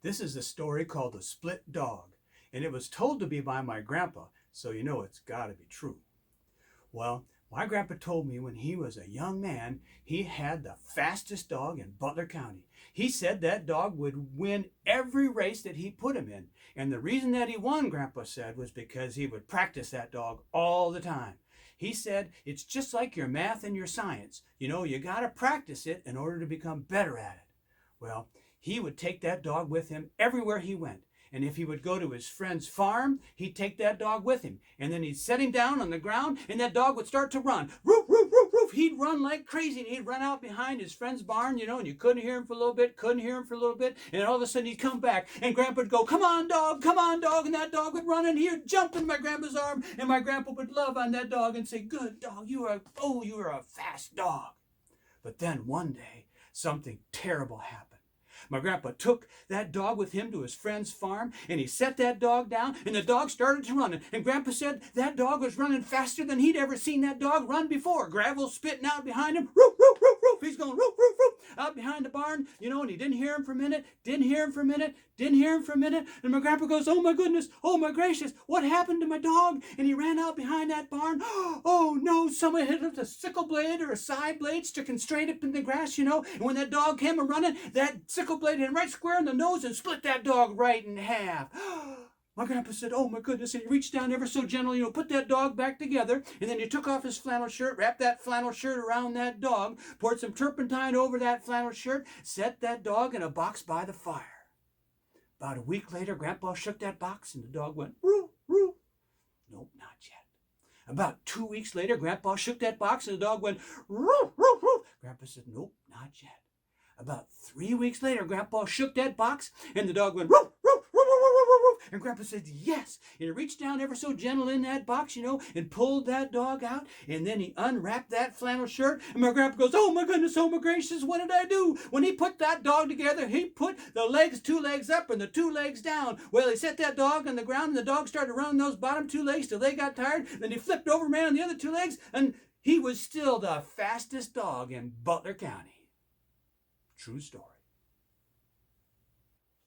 This is a story called The Split Dog, and it was told to me by my grandpa, so you know it's got to be true. Well, my grandpa told me when he was a young man, he had the fastest dog in Butler County. He said that dog would win every race that he put him in. And the reason that he won, Grandpa said, was because he would practice that dog all the time. He said it's just like your math and your science. You know, you got to practice it in order to become better at it. Well, he would take that dog with him everywhere he went. And if he would go to his friend's farm, he'd take that dog with him. And then he'd set him down on the ground, and that dog would start to run. Roof, roof, roof, roof. He'd run like crazy, and he'd run out behind his friend's barn, you know, and you couldn't hear him for a little bit, and all of a sudden he'd come back, and Grandpa would go, come on, dog, and that dog would run, and he'd jump in my grandpa's arm, and my grandpa would love on that dog and say, good dog, you are a fast dog. But then one day, something terrible happened. My grandpa took that dog with him to his friend's farm, and he set that dog down, and the dog started to run. And Grandpa said that dog was running faster than he'd ever seen that dog run before. Gravel spitting out behind him. Roof, roof, roof, roof. He's going roof, roof, roof, out behind the barn, you know, and he didn't hear him for a minute, didn't hear him for a minute. And my grandpa goes, oh my goodness, oh my gracious, what happened to my dog? And he ran out behind that barn. Oh no, someone hit him with a sickle blade or a side blade sticking straight up in the grass, you know. And when that dog came a running, that sickle blade hit him right square in the nose and split that dog right in half. My grandpa said, oh my goodness, and he reached down ever so gently, you know, put that dog back together, and then he took off his flannel shirt, wrapped that flannel shirt around that dog, poured some turpentine over that flannel shirt, set that dog in a box by the fire. About a week later, Grandpa shook that box, and the dog went, roo, roo. Nope, not yet. About 2 weeks later, Grandpa shook that box, and the dog went, roo, roo, roo. Grandpa said, nope, not yet. About 3 weeks later, Grandpa shook that box, and the dog went, roo, roo, roo, roo, roo, roo, roo. And Grandpa said, yes. And he reached down ever so gentle in that box, you know, and pulled that dog out, and then he unwrapped that flannel shirt, and my grandpa goes, oh my goodness, oh my gracious, what did I do? When he put that dog together, he put the legs, 2 legs up and the 2 legs down. Well, he set that dog on the ground, and the dog started running those bottom 2 legs till they got tired. Then he flipped over, man, on the other 2 legs, and he was still the fastest dog in Butler County. True story.